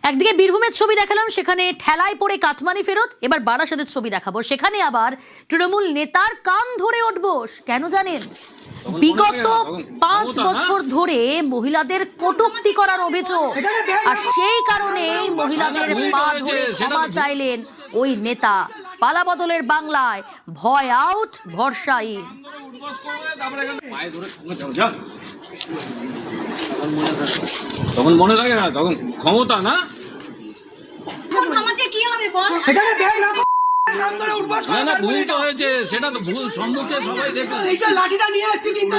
একদিকে বীরভূমের ছবি দেখালাম, সেখানে ঠেলায় পড়ে কাটমানি ফেরত। এবার বারাসাতের ছবি দেখাবো, সেখানে আবার তৃণমূল নেতার কান ধরে উঠবো। কেন জানেন? বিগত 5 বছর ধরে মহিলাদের কটূক্তি করার অভিযোগ, আর সেই কারণে মহিলাদের পা ধরে ক্ষমা চাইলেন ওই নেতা। পালাবদলের বাংলায় ভয় আউট, ভরসা ইন। তখন মনে থাকে না, তখন ক্ষমতা না, না ভুল তো হয়েছে, সেটা তো ভুল সম্মুখে সবাই দেখে। এইটা লাঠিটা নিয়ে আসছি কিন্তু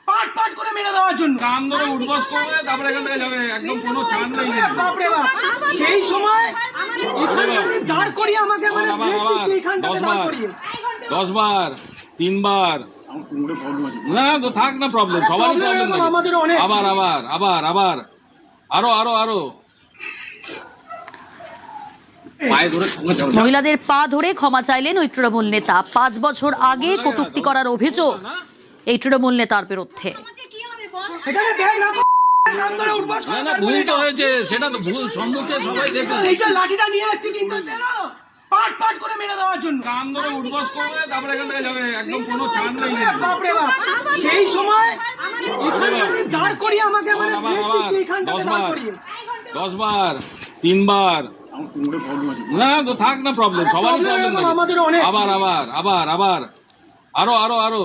পাট পাট করে মেরে দেওয়ার জন্য কান ধরে উঠবাস করবে, তারপরে এখান থেকে যাবে, একদম কোনো ছাড় নেই। বাপরে বাপ, সেই সময় এখানে দাঁড় করিয়ে আমাকে মানে এইখানটাতে দাঁড় করিয়ে 10 বার 3 বার না তো থাক না, প্রবলেম সবারই প্রবলেম। আমাদের অনেক আবার আবার আবার আবার আরো আরো আরো মহিলাদের পা ধরে ক্ষমা চাইলেন ওই তৃণমূল নেতা। 5 বছর আগে কটূক্তি করার অভিযোগ এই তৃণমূল নেতার বিরুদ্ধে। না ভুল তো হয়েছে, সেটা তো ভুল সম্মুখে সবাই দেখে। এইটা লাঠিটা নিয়ে আসছি কিন্তু পাট পাট করে মেরে দেওয়ার জন্য কান ধরে উঠবাস করবে, তারপরে এখান থেকে যাবে, একদম কোনো ছাড় নেই। বাপরে বাপ, সেই সময় এখানে দাঁড় করিয়ে আমাকে মানে এইখানটাতে দাঁড় করিয়ে 10 বার 3 বার না তো থাক না, প্রবলেম সবারই প্রবলেম। আমাদের অনেক আবার আবার আবার আবার আরো আরো আরো